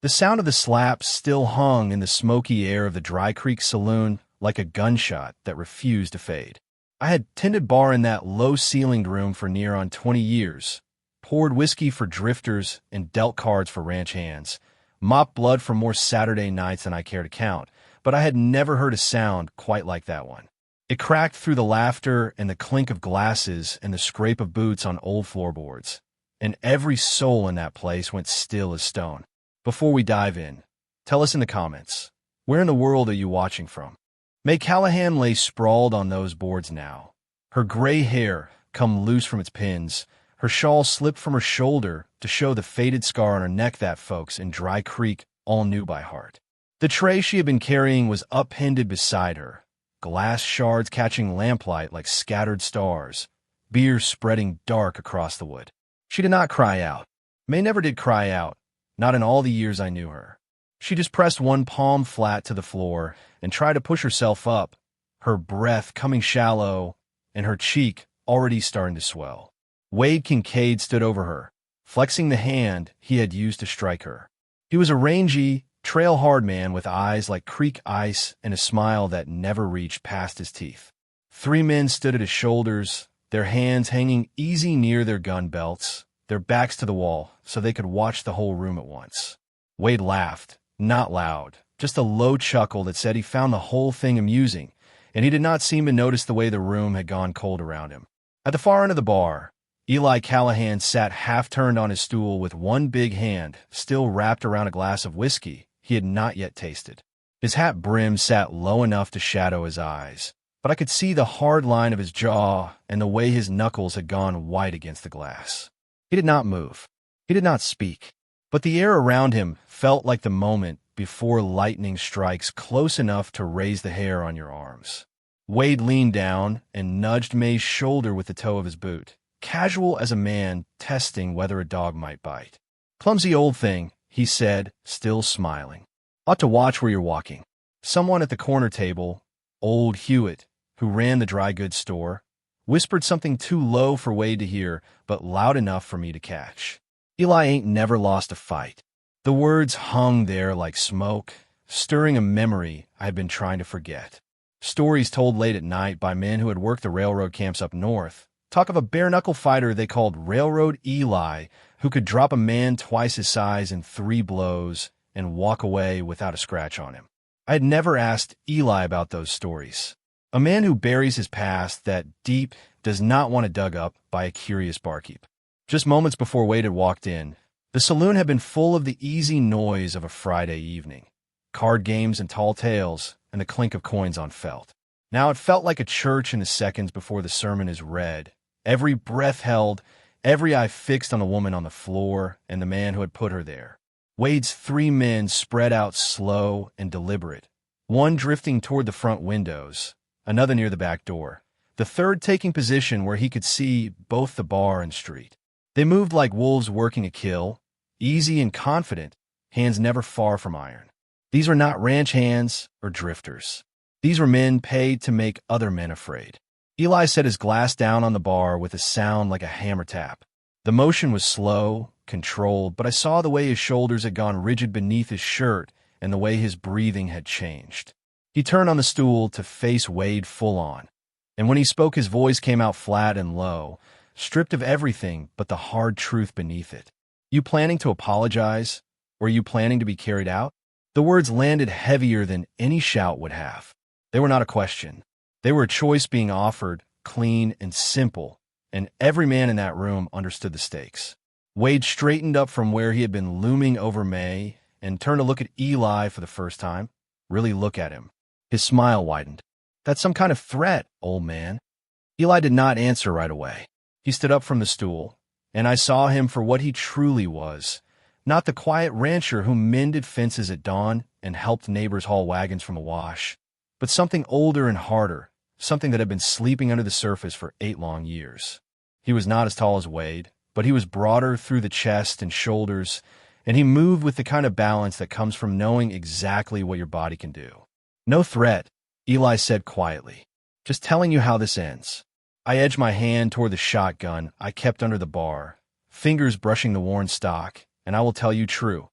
The sound of the slaps still hung in the smoky air of the Dry Creek saloon like a gunshot that refused to fade. I had tended bar in that low-ceilinged room for near on 20 years, poured whiskey for drifters and dealt cards for ranch hands, mopped blood for more Saturday nights than I care to count, but I had never heard a sound quite like that one. It cracked through the laughter and the clink of glasses and the scrape of boots on old floorboards, and every soul in that place went still as stone. Before we dive in, tell us in the comments, where in the world are you watching from? Mae Callahan lay sprawled on those boards now. Her gray hair come loose from its pins, her shawl slipped from her shoulder to show the faded scar on her neck that folks in Dry Creek all knew by heart. The tray she had been carrying was upended beside her, glass shards catching lamplight like scattered stars, beer spreading dark across the wood. She did not cry out. Mae never did cry out, not in all the years I knew her. She just pressed one palm flat to the floor and tried to push herself up, her breath coming shallow and her cheek already starting to swell. Wade Kincaid stood over her, flexing the hand he had used to strike her. He was a rangy, trail-hard man with eyes like creek ice and a smile that never reached past his teeth. 3 men stood at his shoulders, their hands hanging easy near their gun belts, their backs to the wall so they could watch the whole room at once. Wade laughed, not loud, just a low chuckle that said he found the whole thing amusing, and he did not seem to notice the way the room had gone cold around him. At the far end of the bar, Mae Callahan sat half-turned on his stool with one big hand still wrapped around a glass of whiskey he had not yet tasted. His hat brim sat low enough to shadow his eyes, but I could see the hard line of his jaw and the way his knuckles had gone white against the glass. He did not move. He did not speak. But the air around him felt like the moment before lightning strikes close enough to raise the hair on your arms. Wade leaned down and nudged Mae's shoulder with the toe of his boot, casual as a man testing whether a dog might bite. "Clumsy old thing," he said, still smiling. "Ought to watch where you're walking." Someone at the corner table, old Hewitt, who ran the dry goods store, whispered something too low for Wade to hear, but loud enough for me to catch. "Eli ain't never lost a fight." The words hung there like smoke, stirring a memory I had been trying to forget. Stories told late at night by men who had worked the railroad camps up north talk of a bare-knuckle fighter they called Railroad Eli, who could drop a man twice his size in 3 blows and walk away without a scratch on him. I had never asked Eli about those stories. A man who buries his past that deep does not want it dug up by a curious barkeep. Just moments before Wade had walked in, the saloon had been full of the easy noise of a Friday evening, card games and tall tales, and the clink of coins on felt. Now it felt like a church in the seconds before the sermon is read, every breath held, every eye fixed on the woman on the floor and the man who had put her there. Wade's 3 men spread out slow and deliberate, one drifting toward the front windows, another near the back door, the third taking position where he could see both the bar and street. They moved like wolves working a kill, easy and confident, hands never far from iron. These were not ranch hands or drifters. These were men paid to make other men afraid. Eli set his glass down on the bar with a sound like a hammer tap. The motion was slow, controlled, but I saw the way his shoulders had gone rigid beneath his shirt and the way his breathing had changed. He turned on the stool to face Wade full on, and when he spoke his voice came out flat and low, stripped of everything but the hard truth beneath it. "You planning to apologize? Or are you planning to be carried out?" The words landed heavier than any shout would have. They were not a question. They were a choice being offered, clean and simple, and every man in that room understood the stakes. Wade straightened up from where he had been looming over Mae and turned to look at Eli for the first time. Really look at him. His smile widened. "That's some kind of threat, old man." Eli did not answer right away. He stood up from the stool, and I saw him for what he truly was, not the quiet rancher who mended fences at dawn and helped neighbors haul wagons from the wash, but something older and harder, something that had been sleeping under the surface for 8 long years. He was not as tall as Wade, but he was broader through the chest and shoulders, and he moved with the kind of balance that comes from knowing exactly what your body can do. "No threat," Eli said quietly. "Just telling you how this ends." I edged my hand toward the shotgun I kept under the bar, fingers brushing the worn stock, and I will tell you true.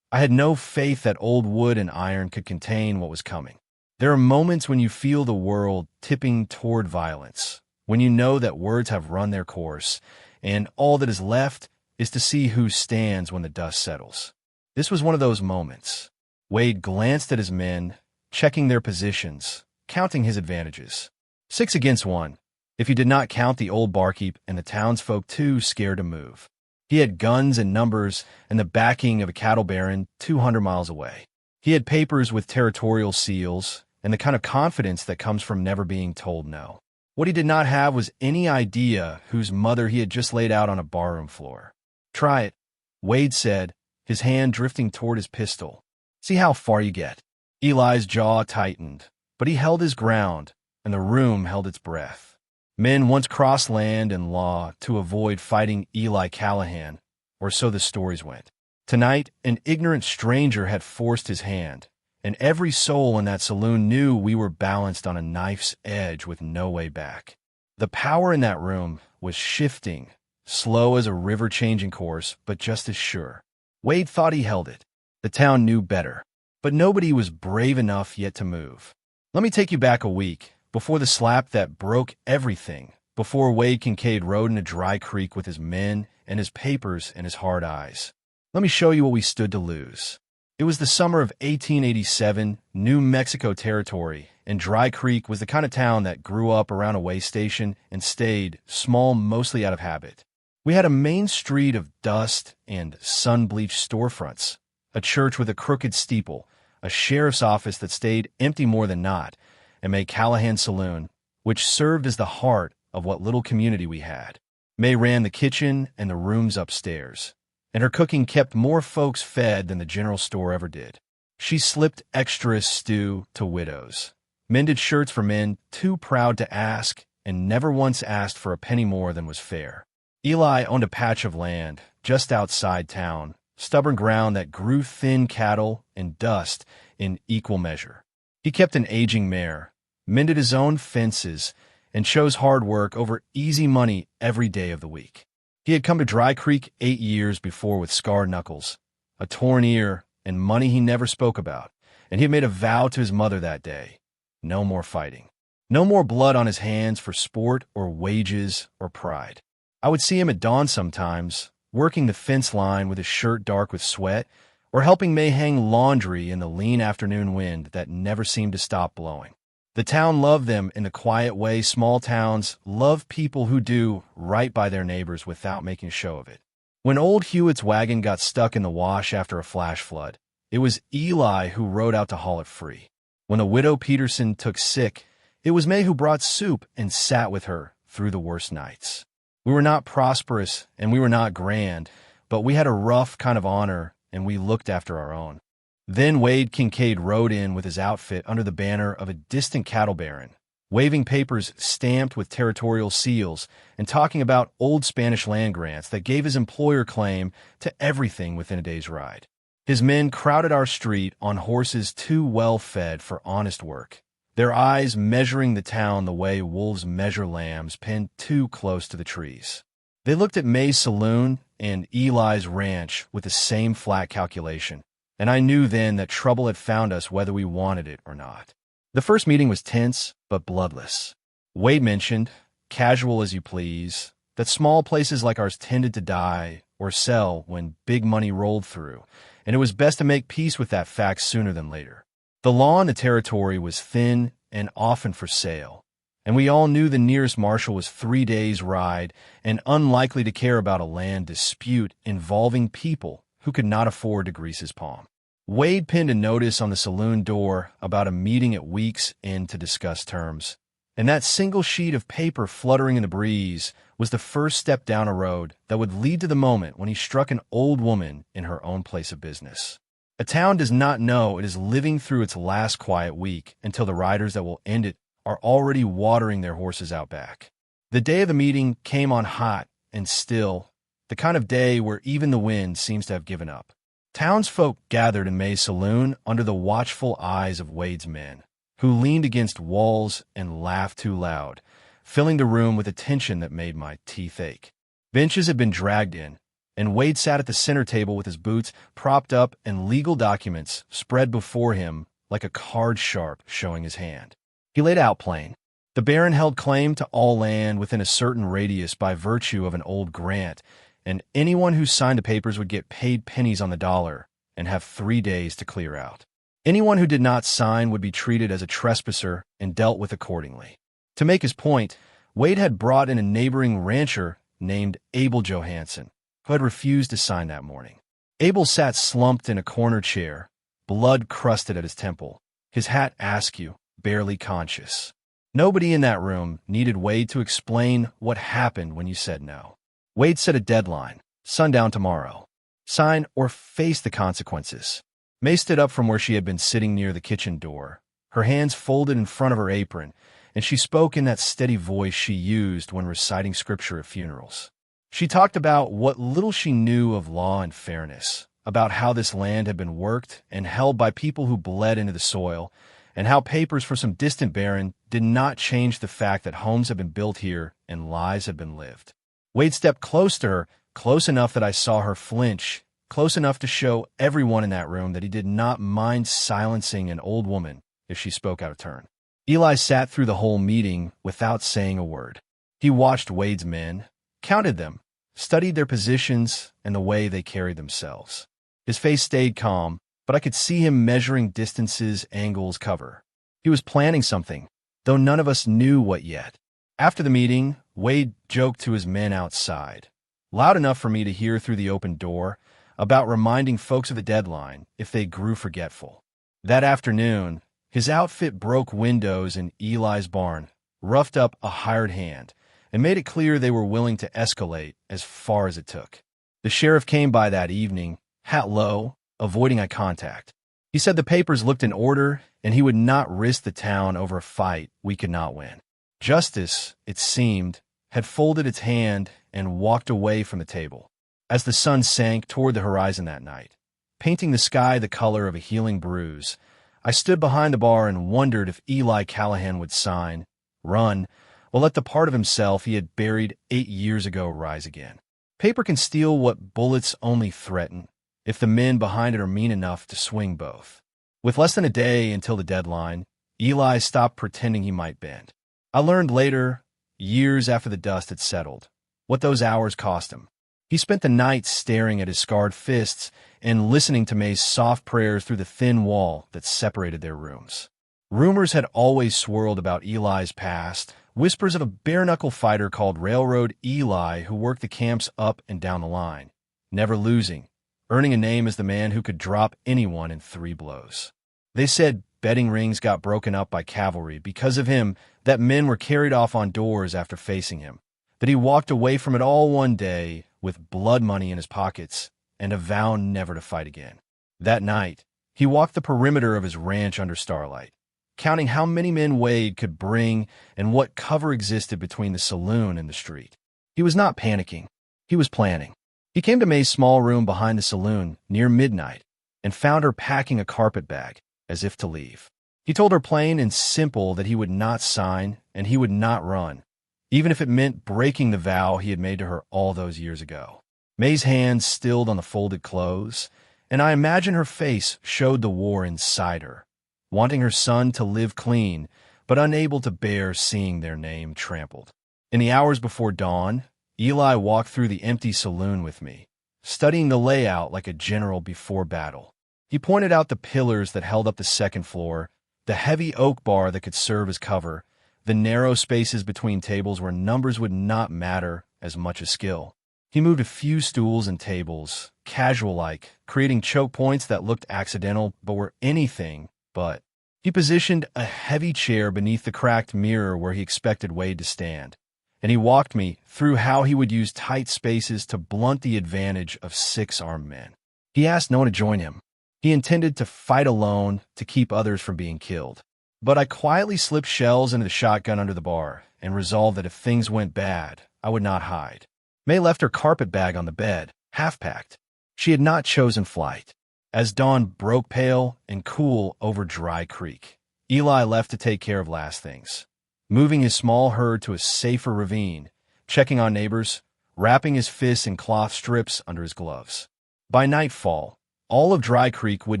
I had no faith that old wood and iron could contain what was coming. There are moments when you feel the world tipping toward violence, when you know that words have run their course, and all that is left is to see who stands when the dust settles. This was one of those moments. Wade glanced at his men, checking their positions, counting his advantages. 6 against 1, if you did not count the old barkeep and the townsfolk too scared to move. He had guns and numbers and the backing of a cattle baron 200 miles away. He had papers with territorial seals and the kind of confidence that comes from never being told no. What he did not have was any idea whose mother he had just laid out on a barroom floor. "Try it," Wade said, his hand drifting toward his pistol. "See how far you get." Eli's jaw tightened, but he held his ground, and the room held its breath. Men once crossed land and law to avoid fighting Mae Callahan, or so the stories went. Tonight, an ignorant stranger had forced his hand, and every soul in that saloon knew we were balanced on a knife's edge with no way back. The power in that room was shifting, slow as a river changing course, but just as sure. Wade thought he held it. The town knew better, but nobody was brave enough yet to move. Let me take you back a week, before the slap that broke everything, before Wade Kincaid rode into Dry Creek with his men and his papers and his hard eyes. Let me show you what we stood to lose. It was the summer of 1887, New Mexico territory, and Dry Creek was the kind of town that grew up around a way station and stayed small mostly out of habit. We had a main street of dust and sun-bleached storefronts, a church with a crooked steeple, a sheriff's office that stayed empty more than not, and Mae Callahan saloon, which served as the heart of what little community we had. Mae ran the kitchen and the rooms upstairs, and her cooking kept more folks fed than the general store ever did. She slipped extra stew to widows, mended shirts for men too proud to ask, and never once asked for a penny more than was fair. Eli owned a patch of land just outside town, stubborn ground that grew thin cattle and dust in equal measure. He kept an aging mare, mended his own fences, and chose hard work over easy money every day of the week. He had come to Dry Creek 8 years before with scarred knuckles, a torn ear, and money he never spoke about, and he had made a vow to his mother that day: no more fighting. No more blood on his hands for sport or wages or pride. I would see him at dawn sometimes, working the fence line with his shirt dark with sweat, or helping Mae hang laundry in the lean afternoon wind that never seemed to stop blowing. The town loved them in the quiet way small towns love people who do right by their neighbors without making a show of it. When old Hewitt's wagon got stuck in the wash after a flash flood, it was Eli who rode out to haul it free. When the widow Peterson took sick, it was Mae who brought soup and sat with her through the worst nights. We were not prosperous and we were not grand, but we had a rough kind of honor and we looked after our own. Then Wade Kincaid rode in with his outfit under the banner of a distant cattle baron, waving papers stamped with territorial seals and talking about old Spanish land grants that gave his employer claim to everything within a day's ride. His men crowded our street on horses too well fed for honest work, their eyes measuring the town the way wolves measure lambs pinned too close to the trees. They looked at Mae's saloon and Eli's ranch with the same flat calculation, and I knew then that trouble had found us whether we wanted it or not. The first meeting was tense but bloodless. Wade mentioned, casual as you please, that small places like ours tended to die or sell when big money rolled through, and it was best to make peace with that fact sooner than later. The law in the territory was thin and often for sale, and we all knew the nearest marshal was 3 days' ride and unlikely to care about a land dispute involving people who could not afford to grease his palm. Wade pinned a notice on the saloon door about a meeting at week's end to discuss terms, and that single sheet of paper fluttering in the breeze was the first step down a road that would lead to the moment when he struck an old woman in her own place of business. A town does not know it is living through its last quiet week until the riders that will end it are already watering their horses out back. The day of the meeting came on hot and still, the kind of day where even the wind seems to have given up. Townsfolk gathered in Mae's saloon under the watchful eyes of Wade's men, who leaned against walls and laughed too loud, filling the room with a tension that made my teeth ache. Benches had been dragged in, and Wade sat at the center table with his boots propped up and legal documents spread before him like a card sharp showing his hand. He laid out plain. The Baron held claim to all land within a certain radius by virtue of an old grant, and anyone who signed the papers would get paid pennies on the dollar and have 3 days to clear out. Anyone who did not sign would be treated as a trespasser and dealt with accordingly. To make his point, Wade had brought in a neighboring rancher named Abel Johansson, who had refused to sign that morning. Abel sat slumped in a corner chair, blood crusted at his temple, his hat askew, barely conscious. Nobody in that room needed Wade to explain what happened when you said no. Wade set a deadline, sundown tomorrow. Sign or face the consequences. Mae stood up from where she had been sitting near the kitchen door, her hands folded in front of her apron, and she spoke in that steady voice she used when reciting scripture at funerals. She talked about what little she knew of law and fairness, about how this land had been worked and held by people who bled into the soil, and how papers for some distant baron did not change the fact that homes had been built here and lives had been lived. Wade stepped close to her, close enough that I saw her flinch, close enough to show everyone in that room that he did not mind silencing an old woman if she spoke out of turn. Eli sat through the whole meeting without saying a word. He watched Wade's men, counted them, studied their positions and the way they carried themselves. His face stayed calm, but I could see him measuring distances, angles, cover. He was planning something, though none of us knew what yet. After the meeting, Wade joked to his men outside, loud enough for me to hear through the open door, about reminding folks of the deadline if they grew forgetful. That afternoon, his outfit broke windows in Eli's barn, roughed up a hired hand, and made it clear they were willing to escalate as far as it took. The sheriff came by that evening, hat low, avoiding eye contact. He said the papers looked in order, and he would not risk the town over a fight we could not win. Justice, it seemed, had folded its hand and walked away from the table. As the sun sank toward the horizon that night, painting the sky the color of a healing bruise, I stood behind the bar and wondered if Mae Callahan would sign, run, or let the part of himself he had buried 8 years ago rise again. Paper can steal what bullets only threaten, if the men behind it are mean enough to swing both. With less than a day until the deadline, Eli stopped pretending he might bend. I learned later, years after the dust had settled, what those hours cost him. He spent the night staring at his scarred fists and listening to Mae's soft prayers through the thin wall that separated their rooms. Rumors had always swirled about Eli's past, whispers of a bare-knuckle fighter called Railroad Eli who worked the camps up and down the line, never losing, earning a name as the man who could drop anyone in 3 blows. They said betting rings got broken up by cavalry because of him, that men were carried off on doors after facing him, that he walked away from it all one day with blood money in his pockets and a vow never to fight again. That night, he walked the perimeter of his ranch under starlight, counting how many men Wade could bring and what cover existed between the saloon and the street. He was not panicking. He was planning. He came to Mae's small room behind the saloon near midnight and found her packing a carpet bag, as if to leave. He told her plain and simple that he would not sign and he would not run, even if it meant breaking the vow he had made to her all those years ago. Mae's hands stilled on the folded clothes, and I imagine her face showed the war inside her, wanting her son to live clean, but unable to bear seeing their name trampled. In the hours before dawn, Eli walked through the empty saloon with me, studying the layout like a general before battle. He pointed out the pillars that held up the second floor, the heavy oak bar that could serve as cover, the narrow spaces between tables where numbers would not matter as much as skill. He moved a few stools and tables, casual-like, creating choke points that looked accidental but were anything but. He positioned a heavy chair beneath the cracked mirror where he expected Wade to stand, and he walked me through how he would use tight spaces to blunt the advantage of 6 armed men. He asked no one to join him. He intended to fight alone to keep others from being killed. But I quietly slipped shells into the shotgun under the bar and resolved that if things went bad, I would not hide. Mae left her carpet bag on the bed, half-packed. She had not chosen flight. As dawn broke pale and cool over Dry Creek, Eli left to take care of last things, moving his small herd to a safer ravine, checking on neighbors, wrapping his fists in cloth strips under his gloves. By nightfall, all of Dry Creek would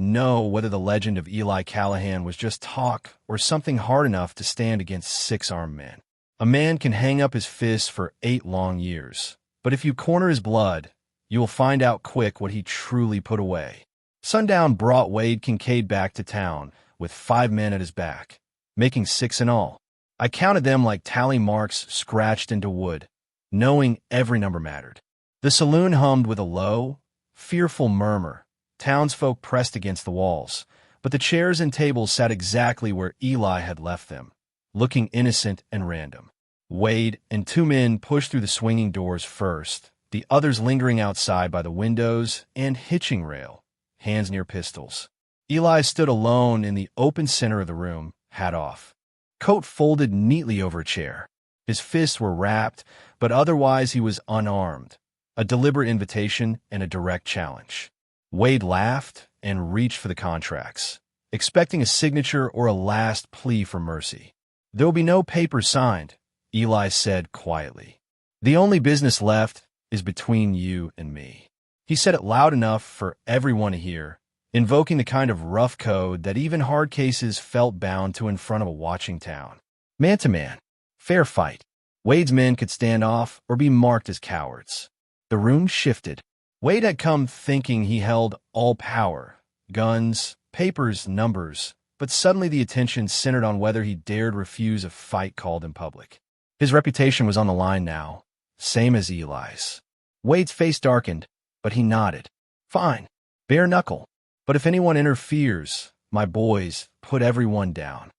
know whether the legend of Mae Callahan was just talk or something hard enough to stand against 6 armed men. A man can hang up his fists for 8 long years, but if you corner his blood, you will find out quick what he truly put away. Sundown brought Wade Kincaid back to town with 5 men at his back, making 6 in all. I counted them like tally marks scratched into wood, knowing every number mattered. The saloon hummed with a low, fearful murmur. Townsfolk pressed against the walls, but the chairs and tables sat exactly where Eli had left them, looking innocent and random. Wade and 2 men pushed through the swinging doors first, the others lingering outside by the windows and hitching rail, hands near pistols. Eli stood alone in the open center of the room, hat off, coat folded neatly over a chair. His fists were wrapped, but otherwise he was unarmed, a deliberate invitation and a direct challenge. Wade laughed and reached for the contracts, expecting a signature or a last plea for mercy. "There will be no papers signed," Eli said quietly. "The only business left is between you and me." He said it loud enough for everyone to hear, invoking the kind of rough code that even hard cases felt bound to in front of a watching town. Man to man, fair fight. Wade's men could stand off or be marked as cowards. The room shifted. Wade had come thinking he held all power, guns, papers, numbers, but suddenly the attention centered on whether he dared refuse a fight called in public. His reputation was on the line now, same as Eli's. Wade's face darkened, but he nodded. "Fine, bare-knuckle. But if anyone interferes, my boys, put everyone down."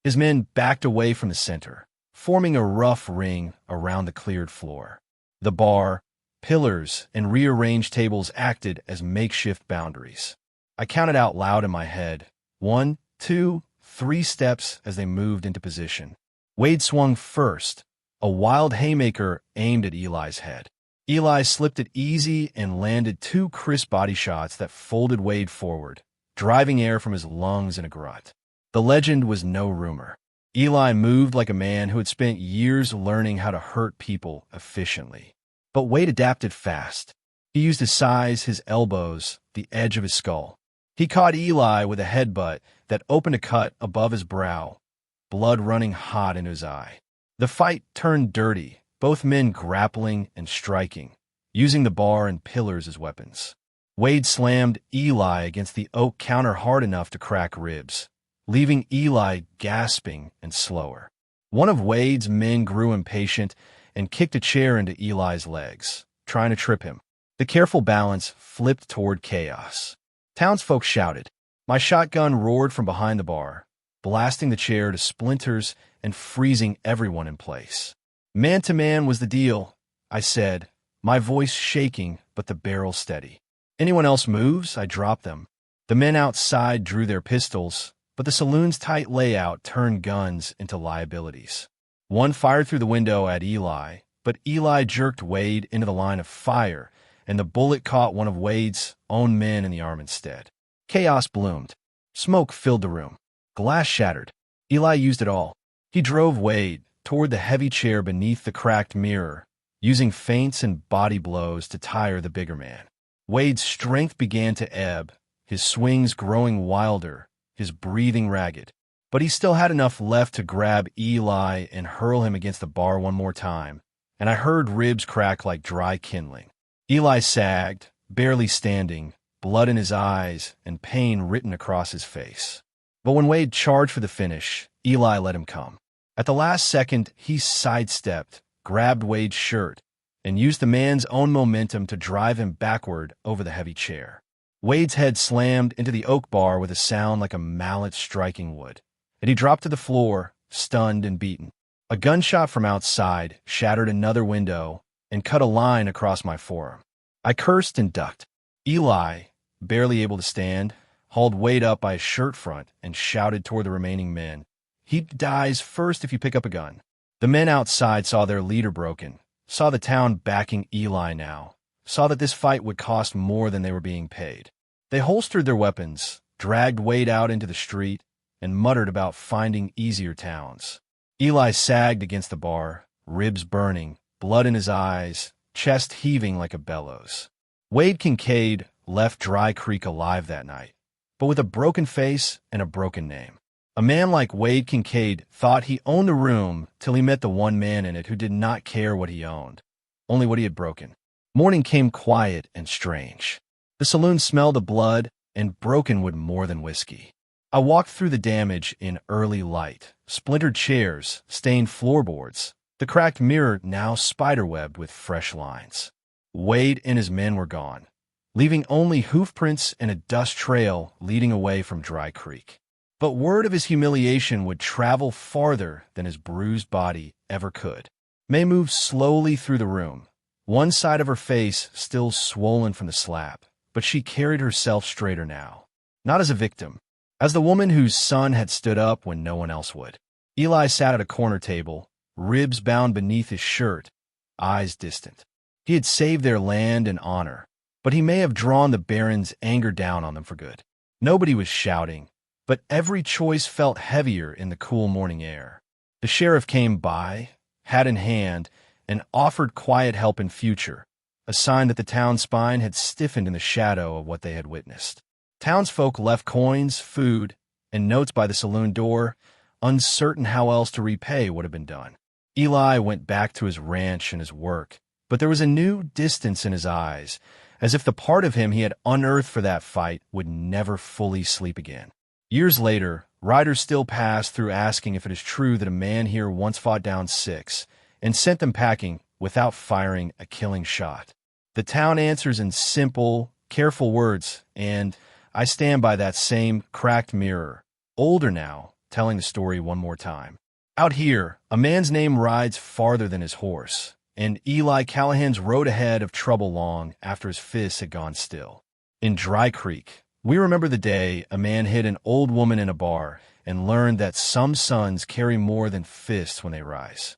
His men backed away from the center, forming a rough ring around the cleared floor. The bar, pillars, and rearranged tables acted as makeshift boundaries. I counted out loud in my head, 1, 2, 3 steps as they moved into position. Wade swung first, a wild haymaker aimed at Eli's head. Eli slipped it easy and landed 2 crisp body shots that folded Wade forward, driving air from his lungs in a grunt. The legend was no rumor. Eli moved like a man who had spent years learning how to hurt people efficiently. But Wade adapted fast. He used his size, his elbows, the edge of his skull. He caught Eli with a headbutt that opened a cut above his brow, blood running hot into his eye. The fight turned dirty, both men grappling and striking, using the bar and pillars as weapons. Wade slammed Eli against the oak counter hard enough to crack ribs, leaving Eli gasping and slower. One of Wade's men grew impatient and kicked a chair into Eli's legs, trying to trip him. The careful balance flipped toward chaos. Townsfolk shouted. My shotgun roared from behind the bar, blasting the chair to splinters and freezing everyone in place. "Man to man was the deal," I said, my voice shaking but the barrel steady. "Anyone else moves, I drop them." The men outside drew their pistols, but the saloon's tight layout turned guns into liabilities. One fired through the window at Eli, but Eli jerked Wade into the line of fire, and the bullet caught one of Wade's own men in the arm instead. Chaos bloomed. Smoke filled the room. Glass shattered. Eli used it all. He drove Wade toward the heavy chair beneath the cracked mirror, using feints and body blows to tire the bigger man. Wade's strength began to ebb, his swings growing wilder, his breathing ragged. But he still had enough left to grab Eli and hurl him against the bar one more time, and I heard ribs crack like dry kindling. Eli sagged, barely standing, blood in his eyes and pain written across his face. But when Wade charged for the finish, Eli let him come. At the last second, he sidestepped, grabbed Wade's shirt, and used the man's own momentum to drive him backward over the heavy chair. Wade's head slammed into the oak bar with a sound like a mallet striking wood, and he dropped to the floor, stunned and beaten. A gunshot from outside shattered another window and cut a line across my forearm. I cursed and ducked. Eli, barely able to stand, hauled Wade up by his shirt front and shouted toward the remaining men, "He dies first if you pick up a gun." The men outside saw their leader broken, saw the town backing Eli now, saw that this fight would cost more than they were being paid. They holstered their weapons, dragged Wade out into the street, and muttered about finding easier towns. Eli sagged against the bar, ribs burning, blood in his eyes, chest heaving like a bellows. Wade Kincaid left Dry Creek alive that night, but with a broken face and a broken name. A man like Wade Kincaid thought he owned the room till he met the one man in it who did not care what he owned, only what he had broken. Morning came quiet and strange. The saloon smelled of blood and broken wood more than whiskey. I walked through the damage in early light, splintered chairs, stained floorboards, the cracked mirror now spiderwebbed with fresh lines. Wade and his men were gone, leaving only hoofprints and a dust trail leading away from Dry Creek. But word of his humiliation would travel farther than his bruised body ever could. Mae moved slowly through the room, one side of her face still swollen from the slap, but she carried herself straighter now, not as a victim, as the woman whose son had stood up when no one else would. Eli sat at a corner table, ribs bound beneath his shirt, eyes distant. He had saved their land and honor, but he may have drawn the Baron's anger down on them for good. Nobody was shouting, but every choice felt heavier in the cool morning air. The sheriff came by, hat in hand, and offered quiet help in future, a sign that the town spine had stiffened in the shadow of what they had witnessed. Townsfolk left coins, food, and notes by the saloon door, uncertain how else to repay what had been done. Eli went back to his ranch and his work, but there was a new distance in his eyes, as if the part of him he had unearthed for that fight would never fully sleep again. Years later, riders still pass through asking if it is true that a man here once fought down 6 and sent them packing without firing a killing shot. The town answers in simple, careful words, and I stand by that same cracked mirror, older now, telling the story one more time. Out here, a man's name rides farther than his horse, and Mae Callahan's rode ahead of trouble long after his fists had gone still. In Dry Creek, we remember the day a man hid an old woman in a bar and learned that some suns carry more than fists when they rise.